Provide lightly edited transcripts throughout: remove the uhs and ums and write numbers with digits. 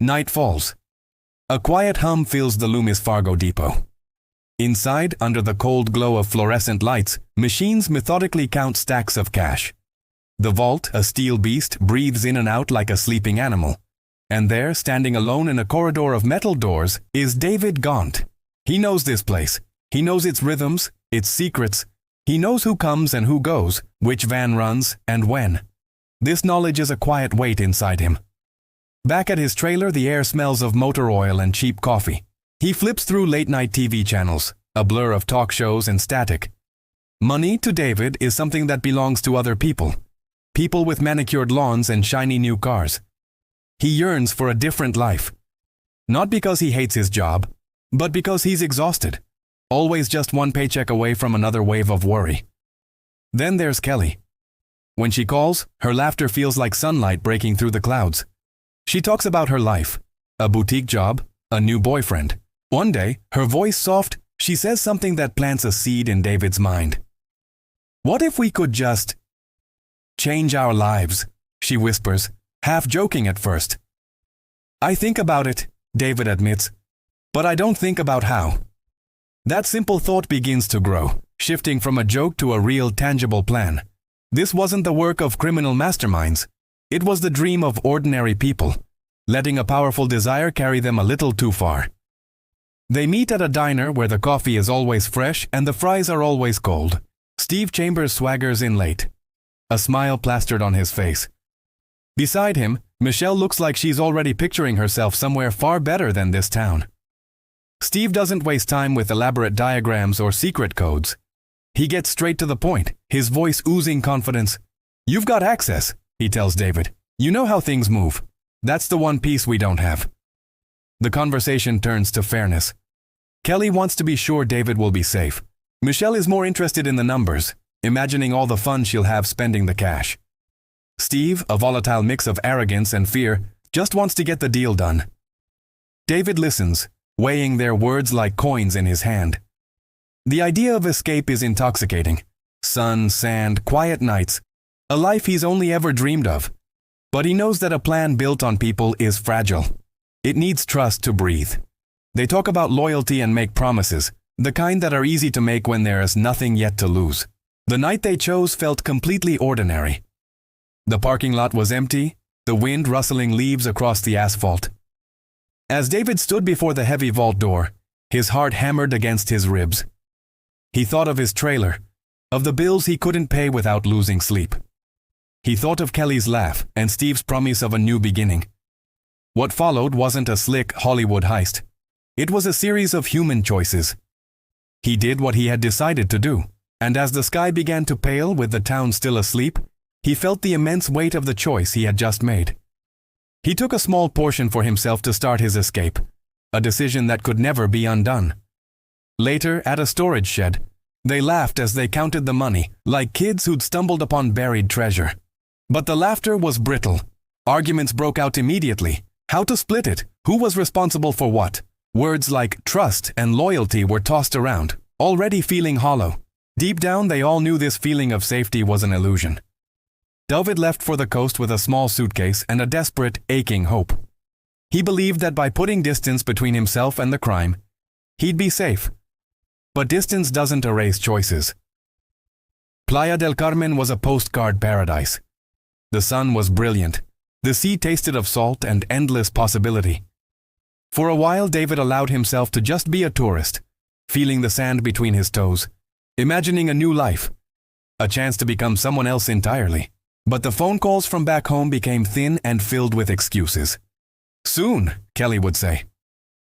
Night falls. A quiet hum fills the Loomis Fargo depot. Inside, under the cold glow of fluorescent lights, machines methodically count stacks of cash. The vault, a steel beast, breathes in and out like a sleeping animal. And there, standing alone in a corridor of metal doors, is David Gaunt. He knows this place. He knows its rhythms, its secrets. He knows who comes and who goes, which van runs, and when. This knowledge is a quiet weight inside him. Back at his trailer, the air smells of motor oil and cheap coffee. He flips through late-night TV channels, a blur of talk shows and static. Money, to David, is something that belongs to other people. People with manicured lawns and shiny new cars. He yearns for a different life. Not because he hates his job, but because he's exhausted. Always just one paycheck away from another wave of worry. Then there's Kelly. When she calls, her laughter feels like sunlight breaking through the clouds. She talks about her life, a boutique job, a new boyfriend. One day, her voice soft, she says something that plants a seed in David's mind. "What if we could just change our lives?" she whispers, half joking at first. "I think about it," David admits, "but I don't think about how." That simple thought begins to grow, shifting from a joke to a real, tangible plan. This wasn't the work of criminal masterminds. It was the dream of ordinary people, letting a powerful desire carry them a little too far. They meet at a diner where the coffee is always fresh and the fries are always cold. Steve Chambers swaggers in late, a smile plastered on his face. Beside him, Michelle looks like she's already picturing herself somewhere far better than this town. Steve doesn't waste time with elaborate diagrams or secret codes. He gets straight to the point, his voice oozing confidence. "You've got access," he tells David. "You know how things move. That's the one piece we don't have." The conversation turns to fairness. Kelly wants to be sure David will be safe. Michelle is more interested in the numbers, imagining all the fun she'll have spending the cash. Steve, a volatile mix of arrogance and fear, just wants to get the deal done. David listens, weighing their words like coins in his hand. The idea of escape is intoxicating. Sun, sand, quiet nights, a life he's only ever dreamed of. But he knows that a plan built on people is fragile. It needs trust to breathe. They talk about loyalty and make promises, the kind that are easy to make when there is nothing yet to lose. The night they chose felt completely ordinary. The parking lot was empty, the wind rustling leaves across the asphalt. As David stood before the heavy vault door, his heart hammered against his ribs. He thought of his trailer, of the bills he couldn't pay without losing sleep. He thought of Kelly's laugh and Steve's promise of a new beginning. What followed wasn't a slick Hollywood heist. It was a series of human choices. He did what he had decided to do, and as the sky began to pale with the town still asleep, he felt the immense weight of the choice he had just made. He took a small portion for himself to start his escape, a decision that could never be undone. Later, at a storage shed, they laughed as they counted the money, like kids who'd stumbled upon buried treasure. But the laughter was brittle. Arguments broke out immediately. How to split it? Who was responsible for what? Words like trust and loyalty were tossed around, already feeling hollow. Deep down, they all knew this feeling of safety was an illusion. David left for the coast with a small suitcase and a desperate, aching hope. He believed that by putting distance between himself and the crime, he'd be safe. But distance doesn't erase choices. Playa del Carmen was a postcard paradise. The sun was brilliant. The sea tasted of salt and endless possibility. For a while, David allowed himself to just be a tourist, feeling the sand between his toes, imagining a new life, a chance to become someone else entirely. But the phone calls from back home became thin and filled with excuses. "Soon," Kelly would say.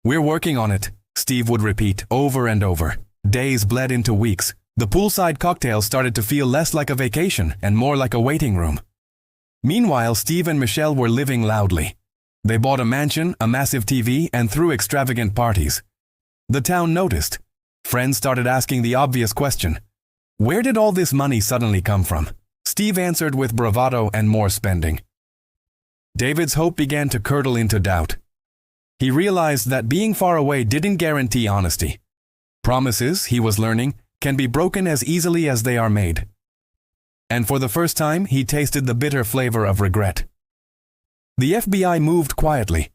"We're working on it," Steve would repeat over and over. Days bled into weeks. The poolside cocktails started to feel less like a vacation and more like a waiting room. Meanwhile, Steve and Michelle were living loudly. They bought a mansion, a massive TV, and threw extravagant parties. The town noticed. Friends started asking the obvious question. Where did all this money suddenly come from? Steve answered with bravado and more spending. David's hope began to curdle into doubt. He realized that being far away didn't guarantee honesty. Promises, he was learning, can be broken as easily as they are made. And for the first time, he tasted the bitter flavor of regret. The FBI moved quietly.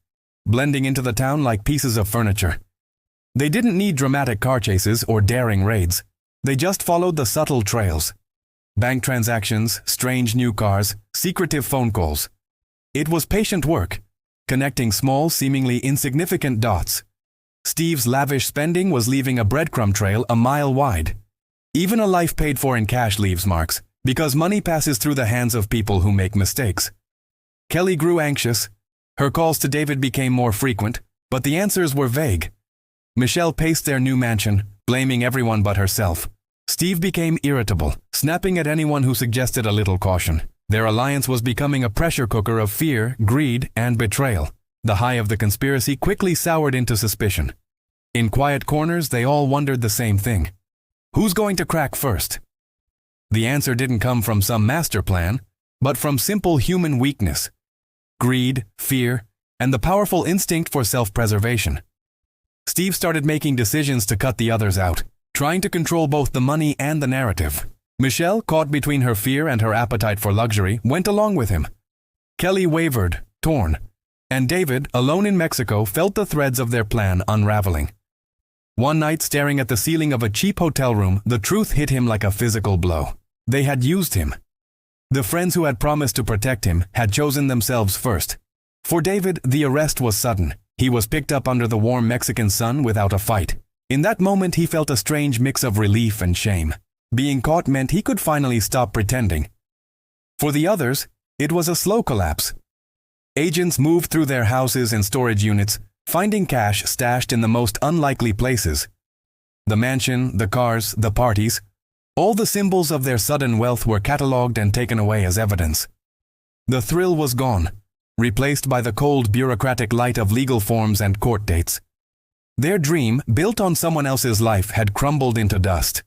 blending into the town like pieces of furniture. They didn't need dramatic car chases or daring raids. They just followed the subtle trails. Bank transactions, strange new cars, secretive phone calls. It was patient work, connecting small, seemingly insignificant dots. Steve's lavish spending was leaving a breadcrumb trail a mile wide. Even a life paid for in cash leaves marks, because money passes through the hands of people who make mistakes. Kelly grew anxious. Her calls to David became more frequent, but the answers were vague. Michelle paced their new mansion, blaming everyone but herself. Steve became irritable, snapping at anyone who suggested a little caution. Their alliance was becoming a pressure cooker of fear, greed, and betrayal. The high of the conspiracy quickly soured into suspicion. In quiet corners, they all wondered the same thing. Who's going to crack first? The answer didn't come from some master plan, but from simple human weakness. Greed, fear, and the powerful instinct for self-preservation. Steve started making decisions to cut the others out, trying to control both the money and the narrative. Michelle, caught between her fear and her appetite for luxury, went along with him. Kelly wavered, torn, and David, alone in Mexico, felt the threads of their plan unraveling. One night, staring at the ceiling of a cheap hotel room, the truth hit him like a physical blow. They had used him. The friends who had promised to protect him had chosen themselves first. For David, the arrest was sudden. He was picked up under the warm Mexican sun without a fight. In that moment, he felt a strange mix of relief and shame. Being caught meant he could finally stop pretending. For the others, it was a slow collapse. Agents moved through their houses and storage units, finding cash stashed in the most unlikely places. The mansion, the cars, the parties, all the symbols of their sudden wealth were catalogued and taken away as evidence. The thrill was gone, replaced by the cold bureaucratic light of legal forms and court dates. Their dream, built on someone else's life, had crumbled into dust.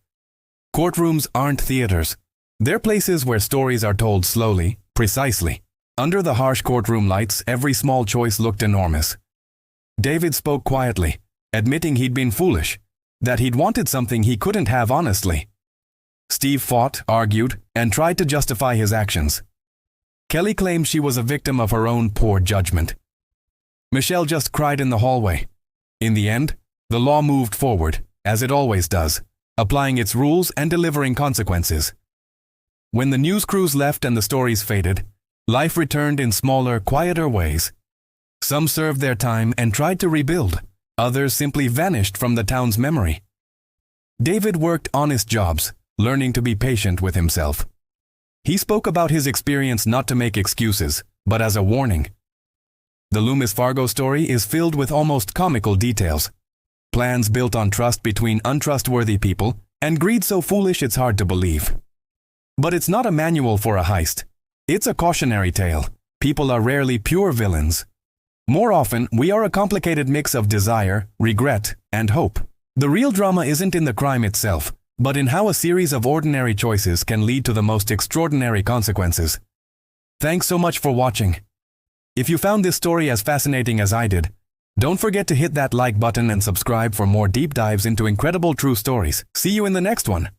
Courtrooms aren't theaters. They're places where stories are told slowly, precisely. Under the harsh courtroom lights, every small choice looked enormous. David spoke quietly, admitting he'd been foolish, that he'd wanted something he couldn't have honestly. Steve fought, argued, and tried to justify his actions. Kelly claimed she was a victim of her own poor judgment. Michelle just cried in the hallway. In the end, the law moved forward, as it always does, applying its rules and delivering consequences. When the news crews left and the stories faded, life returned in smaller, quieter ways. Some served their time and tried to rebuild. Others simply vanished from the town's memory. David worked honest jobs, learning to be patient with himself. He spoke about his experience not to make excuses, but as a warning. The Loomis Fargo story is filled with almost comical details. Plans built on trust between untrustworthy people, and greed so foolish it's hard to believe. But it's not a manual for a heist. It's a cautionary tale. People are rarely pure villains. More often, we are a complicated mix of desire, regret, and hope. The real drama isn't in the crime itself, but in how a series of ordinary choices can lead to the most extraordinary consequences. Thanks so much for watching. If you found this story as fascinating as I did, don't forget to hit that like button and subscribe for more deep dives into incredible true stories. See you in the next one.